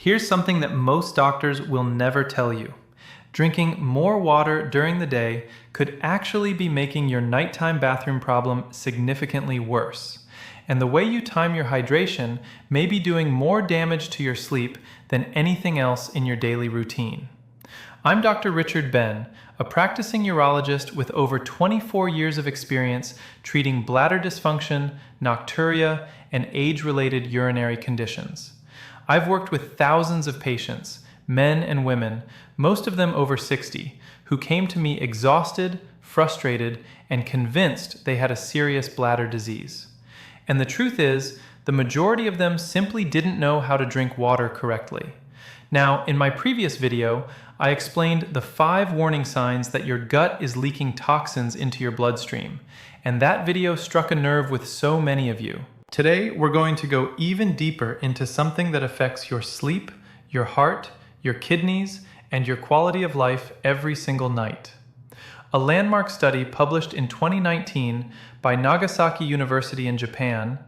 Here's something that most doctors will never tell you. Drinking more water during the day could actually be making your nighttime bathroom problem significantly worse. And the way you time your hydration may be doing more damage to your sleep than anything else in your daily routine. I'm Dr. Richard Ben, a practicing urologist with over 24 years of experience treating bladder dysfunction, nocturia, and age-related urinary conditions. I've worked with thousands of patients, men and women, most of them over 60, who came to me exhausted, frustrated, and convinced they had a serious bladder disease. And the truth is, the majority of them simply didn't know how to drink water correctly. Now, in my previous video, I explained the 5 warning signs that your gut is leaking toxins into your bloodstream, and that video struck a nerve with so many of you. Today, we're going to go even deeper into something that affects your sleep, your heart, your kidneys, and your quality of life every single night. A landmark study published in 2019 by Nagasaki University in Japan,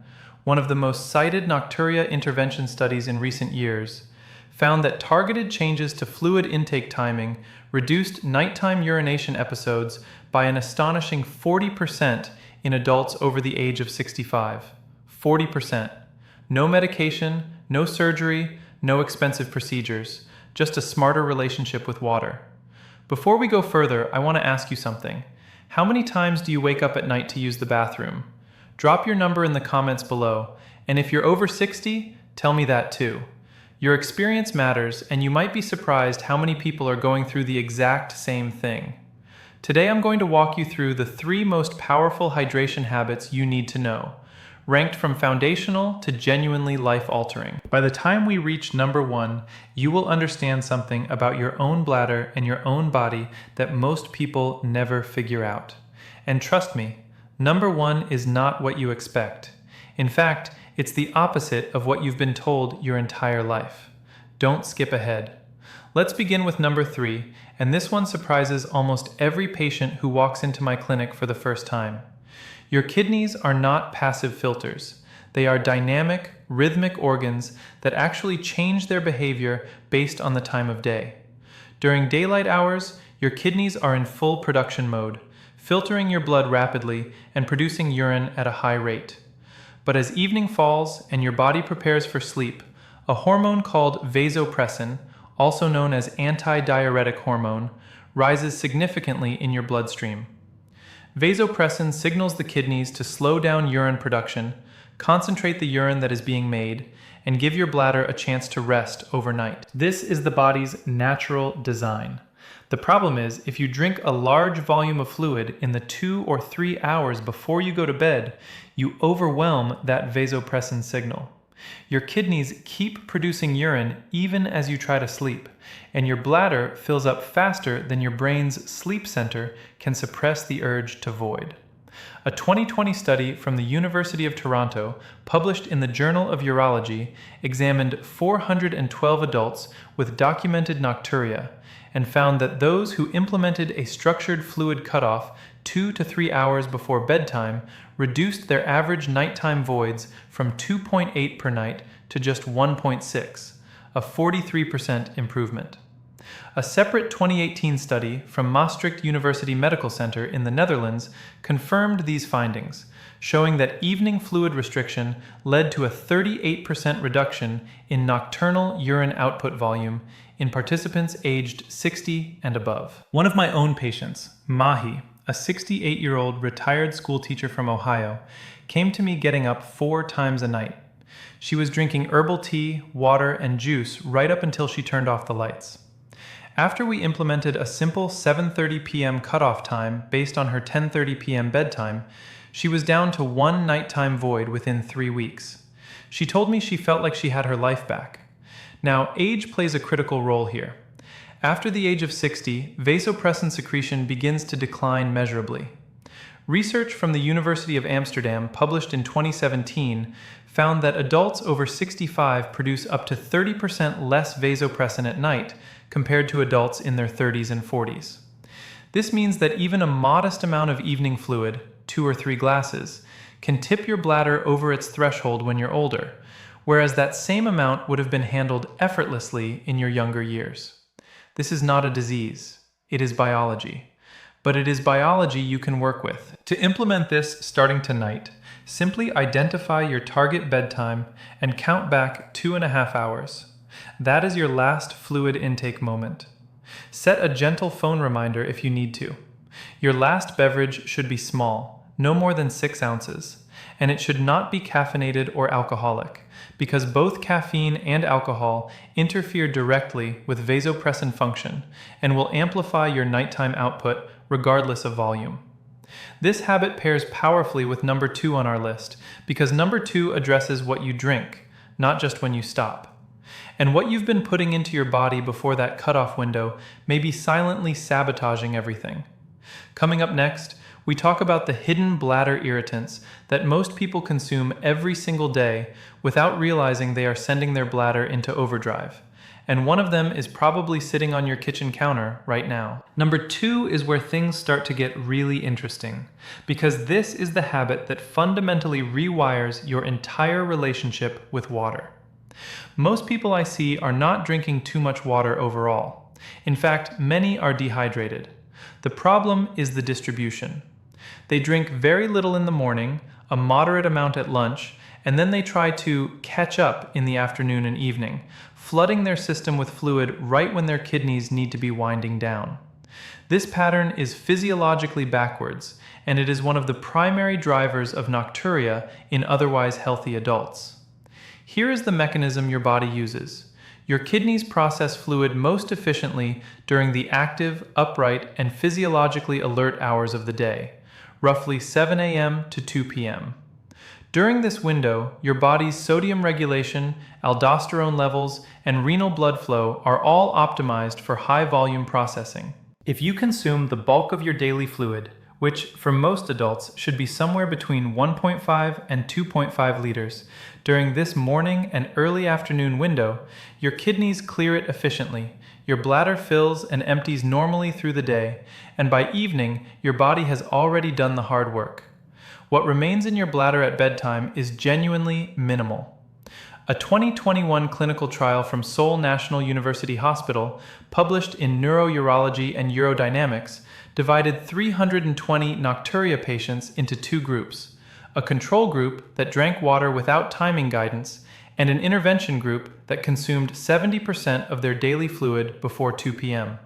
one of the most cited nocturia intervention studies in recent years, found that targeted changes to fluid intake timing reduced nighttime urination episodes by an astonishing 40% in adults over the age of 65. 40%. No medication, no surgery, no expensive procedures, just a smarter relationship with water. Before we go further, I want to ask you something. How many times do you wake up at night to use the bathroom? Drop your number in the comments below, and if you're over 60, tell me that too. Your experience matters, and you might be surprised how many people are going through the exact same thing. Today I'm going to walk you through the 3 most powerful hydration habits you need to know, ranked from foundational to genuinely life-altering. By the time we reach number 1, you will understand something about your own bladder and your own body that most people never figure out. And trust me, number 1 is not what you expect. In fact, it's the opposite of what you've been told your entire life. Don't skip ahead. Let's begin with number 3, and this one surprises almost every patient who walks into my clinic for the first time. Your kidneys are not passive filters. They are dynamic, rhythmic organs that actually change their behavior based on the time of day. During daylight hours, your kidneys are in full production mode, filtering your blood rapidly and producing urine at a high rate. But as evening falls and your body prepares for sleep, a hormone called vasopressin, also known as antidiuretic hormone, rises significantly in your bloodstream. Vasopressin signals the kidneys to slow down urine production, concentrate the urine that is being made, and give your bladder a chance to rest overnight. This is the body's natural design. The problem is, if you drink a large volume of fluid in the 2 or 3 hours before you go to bed, you overwhelm that vasopressin signal. Your kidneys keep producing urine even as you try to sleep, and your bladder fills up faster than your brain's sleep center can suppress the urge to void. A 2020 study from the University of Toronto, published in the Journal of Urology, examined 412 adults with documented nocturia and found that those who implemented a structured fluid cutoff 2 to 3 hours before bedtime reduced their average nighttime voids from 2.8 per night to just 1.6, a 43% improvement. A separate 2018 study from Maastricht University Medical Center in the Netherlands confirmed these findings, showing that evening fluid restriction led to a 38% reduction in nocturnal urine output volume in participants aged 60 and above. One of my own patients, Mahi, a 68-year-old retired school teacher from Ohio, came to me getting up 4 times a night. She was drinking herbal tea, water, and juice right up until she turned off the lights. After we implemented a simple 7:30 p.m. cutoff time based on her 10:30 p.m. bedtime, she was down to 1 nighttime void within 3 weeks. She told me she felt like she had her life back. Now, age plays a critical role here. After the age of 60, vasopressin secretion begins to decline measurably. Research from the University of Amsterdam, published in 2017, found that adults over 65 produce up to 30% less vasopressin at night compared to adults in their 30s and 40s. This means that even a modest amount of evening fluid, 2 or 3 glasses, can tip your bladder over its threshold when you're older, whereas that same amount would have been handled effortlessly in your younger years. This is not a disease, it is biology. But it is biology you can work with. To implement this starting tonight, simply identify your target bedtime and count back 2.5 hours. That is your last fluid intake moment. Set a gentle phone reminder if you need to. Your last beverage should be small, no more than 6 ounces, and it should not be caffeinated or alcoholic, because both caffeine and alcohol interfere directly with vasopressin function and will amplify your nighttime output regardless of volume. This habit pairs powerfully with number 2 on our list, because number 2 addresses what you drink, not just when you stop. And what you've been putting into your body before that cutoff window may be silently sabotaging everything. Coming up next, we talk about the hidden bladder irritants that most people consume every single day without realizing they are sending their bladder into overdrive. And one of them is probably sitting on your kitchen counter right now. Number 2 is where things start to get really interesting, because this is the habit that fundamentally rewires your entire relationship with water. Most people I see are not drinking too much water overall. In fact, many are dehydrated. The problem is the distribution. They drink very little in the morning, a moderate amount at lunch, and then they try to catch up in the afternoon and evening, flooding their system with fluid right when their kidneys need to be winding down. This pattern is physiologically backwards, and it is one of the primary drivers of nocturia in otherwise healthy adults. Here is the mechanism your body uses. Your kidneys process fluid most efficiently during the active, upright, and physiologically alert hours of the day, roughly 7 a.m. to 2 p.m. During this window, your body's sodium regulation, aldosterone levels, and renal blood flow are all optimized for high-volume processing. If you consume the bulk of your daily fluid, which for most adults should be somewhere between 1.5 and 2.5 liters, during this morning and early afternoon window, your kidneys clear it efficiently, your bladder fills and empties normally through the day, and by evening, your body has already done the hard work. What remains in your bladder at bedtime is genuinely minimal. A 2021 clinical trial from Seoul National University Hospital, published in Neurourology and Urodynamics, divided 320 nocturia patients into 2 groups, a control group that drank water without timing guidance, and an intervention group that consumed 70% of their daily fluid before 2 p.m.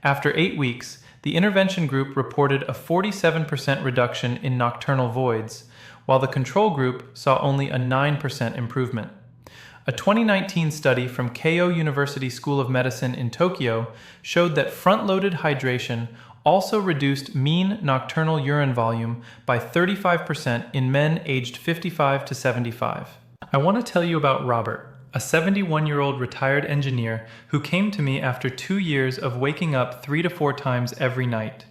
After 8 weeks, the intervention group reported a 47% reduction in nocturnal voids, while the control group saw only a 9% improvement. A 2019 study from Keio University School of Medicine in Tokyo showed that front-loaded hydration also reduced mean nocturnal urine volume by 35% in men aged 55 to 75. I want to tell you about Robert, a 71-year-old retired engineer who came to me after 2 years of waking up 3 to 4 times every night.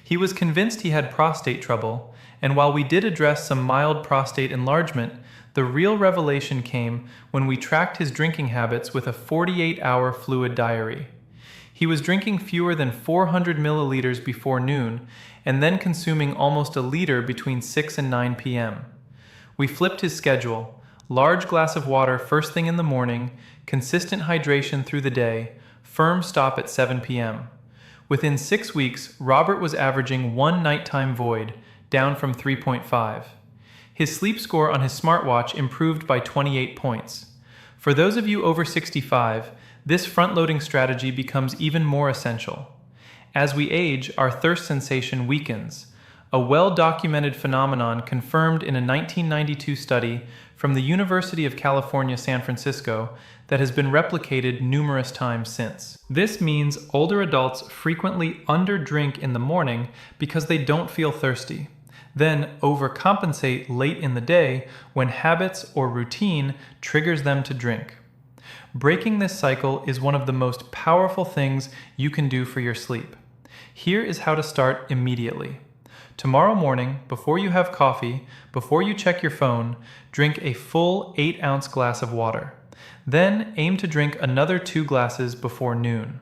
He was convinced he had prostate trouble, and while we did address some mild prostate enlargement, the real revelation came when we tracked his drinking habits with a 48-hour fluid diary. He was drinking fewer than 400 milliliters before noon, and then consuming almost a liter between 6 and 9 p.m. We flipped his schedule. Large glass of water first thing in the morning, consistent hydration through the day, firm stop at 7 p.m. Within 6 weeks, Robert was averaging 1 nighttime void, down from 3.5. His sleep score on his smartwatch improved by 28 points. For those of you over 65, this front-loading strategy becomes even more essential. As we age, our thirst sensation weakens, a well-documented phenomenon confirmed in a 1992 study from the University of California, San Francisco, that has been replicated numerous times since. This means older adults frequently underdrink in the morning because they don't feel thirsty, then overcompensate late in the day when habits or routine triggers them to drink. Breaking this cycle is one of the most powerful things you can do for your sleep. Here is how to start immediately. Tomorrow morning, before you have coffee, before you check your phone, drink a full 8-ounce glass of water. Then aim to drink another 2 glasses before noon.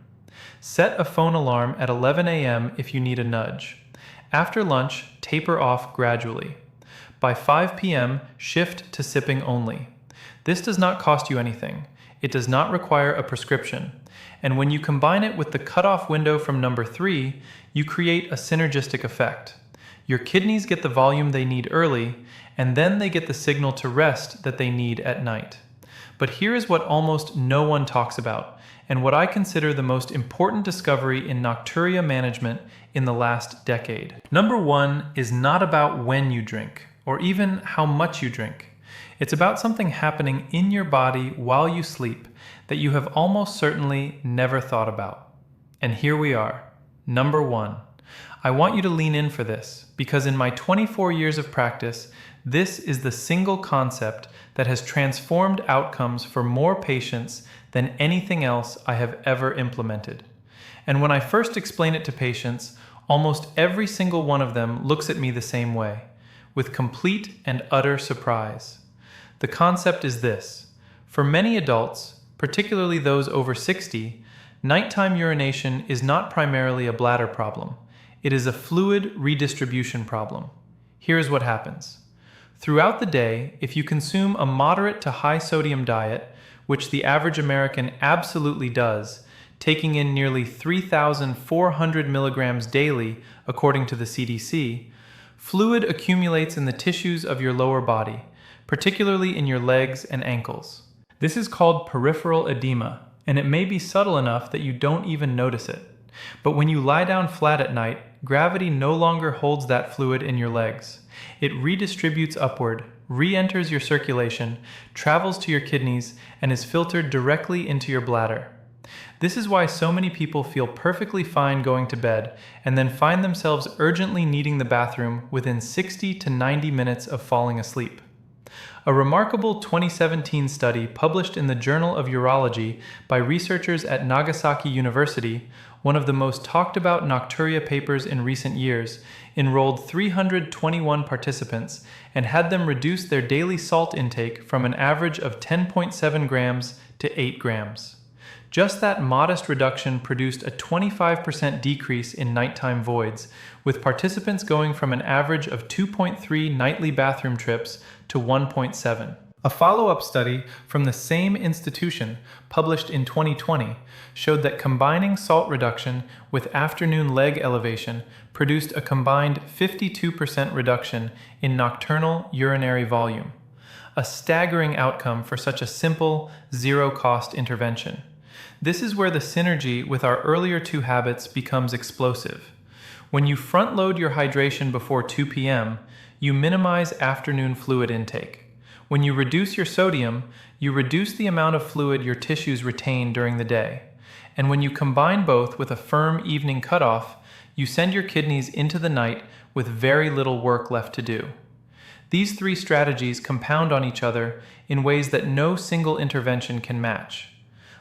Set a phone alarm at 11 a.m. if you need a nudge. After lunch, taper off gradually. By 5 p.m., shift to sipping only. This does not cost you anything. It does not require a prescription. And when you combine it with the cutoff window from number 3, you create a synergistic effect. Your kidneys get the volume they need early, and then they get the signal to rest that they need at night. But here is what almost no one talks about, and what I consider the most important discovery in nocturia management in the last decade. Number 1 is not about when you drink, or even how much you drink. It's about something happening in your body while you sleep that you have almost certainly never thought about. And here we are. Number 1. I want you to lean in for this, because in my 24 years of practice, this is the single concept that has transformed outcomes for more patients than anything else I have ever implemented. And when I first explain it to patients, almost every single one of them looks at me the same way, with complete and utter surprise. The concept is this: for many adults, particularly those over 60, nighttime urination is not primarily a bladder problem. It is a fluid redistribution problem. Here's what happens. Throughout the day, if you consume a moderate to high sodium diet, which the average American absolutely does, taking in nearly 3,400 milligrams daily according to the CDC, fluid accumulates in the tissues of your lower body, particularly in your legs and ankles. This is called peripheral edema, and it may be subtle enough that you don't even notice it. But when you lie down flat at night, gravity no longer holds that fluid in your legs. It redistributes upward, re-enters your circulation, travels to your kidneys, and is filtered directly into your bladder. This is why so many people feel perfectly fine going to bed and then find themselves urgently needing the bathroom within 60 to 90 minutes of falling asleep. A remarkable 2017 study published in the Journal of Urology by researchers at Nagasaki University, one of the most talked about nocturia papers in recent years, enrolled 321 participants and had them reduce their daily salt intake from an average of 10.7 grams to 8 grams. Just that modest reduction produced a 25% decrease in nighttime voids, with participants going from an average of 2.3 nightly bathroom trips to 1.7. A follow-up study from the same institution, published in 2020, showed that combining salt reduction with afternoon leg elevation produced a combined 52% reduction in nocturnal urinary volume. A staggering outcome for such a simple, zero-cost intervention. This is where the synergy with our earlier two habits becomes explosive. When you front-load your hydration before 2 p.m., you minimize afternoon fluid intake. When you reduce your sodium, you reduce the amount of fluid your tissues retain during the day. And when you combine both with a firm evening cutoff, you send your kidneys into the night with very little work left to do. These three strategies compound on each other in ways that no single intervention can match.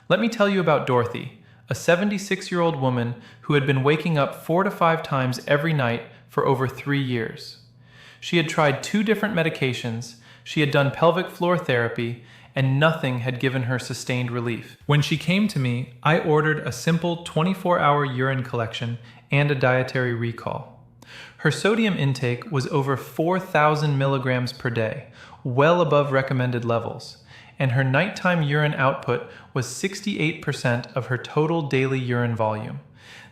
Let me tell you about Dorothy, a 76-year-old woman who had been waking up 4 to 5 times every night for over 3 years. She had tried 2 different medications, she had done pelvic floor therapy, and nothing had given her sustained relief. When she came to me, I ordered a simple 24-hour urine collection and a dietary recall. Her sodium intake was over 4,000 milligrams per day, well above recommended levels, and her nighttime urine output was 68% of her total daily urine volume.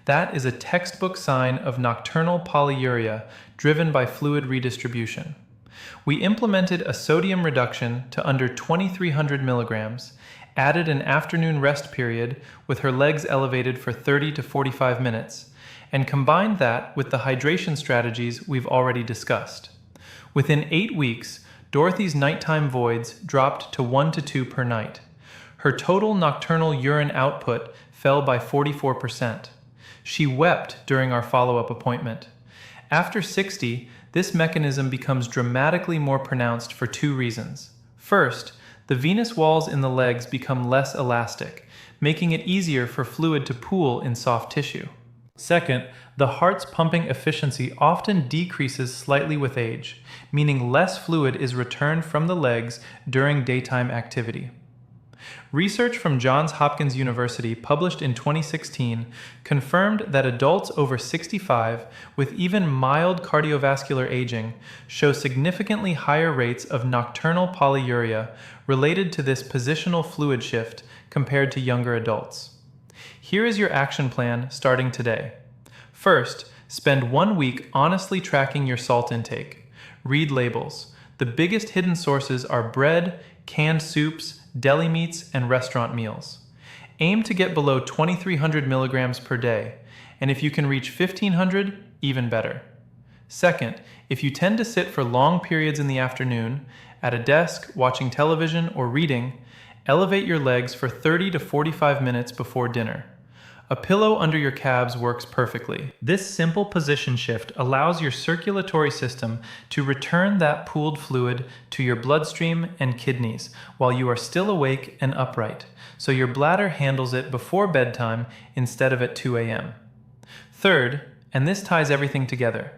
That is a textbook sign of nocturnal polyuria driven by fluid redistribution. We implemented a sodium reduction to under 2,300 milligrams, added an afternoon rest period with her legs elevated for 30 to 45 minutes, and combined that with the hydration strategies we've already discussed. Within 8 weeks, Dorothy's nighttime voids dropped to 1 to 2 per night. Her total nocturnal urine output fell by 44%. She wept during our follow-up appointment. After 60, this mechanism becomes dramatically more pronounced for 2 reasons. First, the venous walls in the legs become less elastic, making it easier for fluid to pool in soft tissue. Second, the heart's pumping efficiency often decreases slightly with age, meaning less fluid is returned from the legs during daytime activity. Research from Johns Hopkins University, published in 2016, confirmed that adults over 65 with even mild cardiovascular aging show significantly higher rates of nocturnal polyuria related to this positional fluid shift compared to younger adults. Here is your action plan starting today. First, spend 1 week honestly tracking your salt intake. Read labels. The biggest hidden sources are bread, canned soups, deli meats, and restaurant meals. Aim to get below 2,300 milligrams per day, and if you can reach 1,500, even better. Second, if you tend to sit for long periods in the afternoon, at a desk, watching television, or reading, elevate your legs for 30 to 45 minutes before dinner. A pillow under your calves works perfectly. This simple position shift allows your circulatory system to return that pooled fluid to your bloodstream and kidneys while you are still awake and upright, so your bladder handles it before bedtime instead of at 2 a.m. Third, and this ties everything together,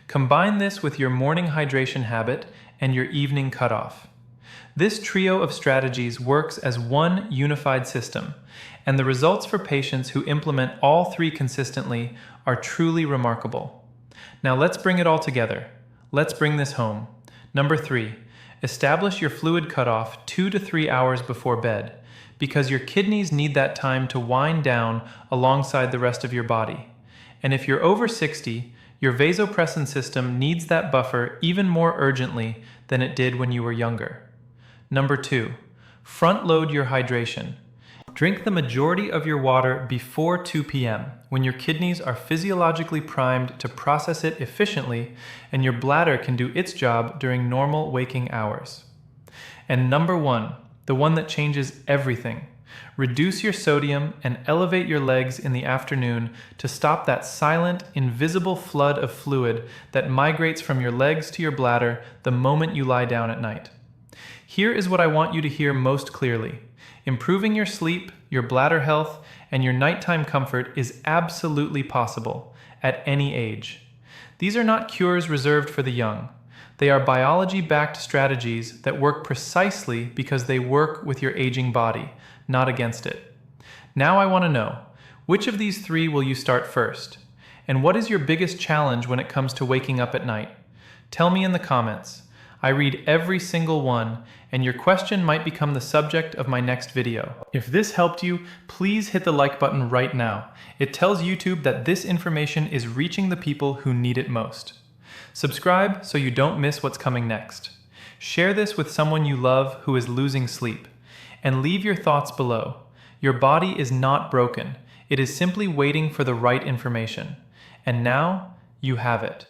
combine this with your morning hydration habit and your evening cutoff. This trio of strategies works as one unified system, and the results for patients who implement all three consistently are truly remarkable. Now let's bring it all together. Let's bring this home. Number 3, establish your fluid cutoff 2 to 3 hours before bed, because your kidneys need that time to wind down alongside the rest of your body. And if you're over 60, your vasopressin system needs that buffer even more urgently than it did when you were younger. Number 2, front load your hydration. Drink the majority of your water before 2 p.m. when your kidneys are physiologically primed to process it efficiently and your bladder can do its job during normal waking hours. And number 1, the one that changes everything. Reduce your sodium and elevate your legs in the afternoon to stop that silent, invisible flood of fluid that migrates from your legs to your bladder the moment you lie down at night. Here is what I want you to hear most clearly. Improving your sleep, your bladder health, and your nighttime comfort is absolutely possible at any age. These are not cures reserved for the young. They are biology-backed strategies that work precisely because they work with your aging body, not against it. Now I want to know, which of these 3 will you start first? And what is your biggest challenge when it comes to waking up at night? Tell me in the comments. I read every single one, and your question might become the subject of my next video. If this helped you, please hit the like button right now. It tells YouTube that this information is reaching the people who need it most. Subscribe so you don't miss what's coming next. Share this with someone you love who is losing sleep. And leave your thoughts below. Your body is not broken. It is simply waiting for the right information. And now, you have it.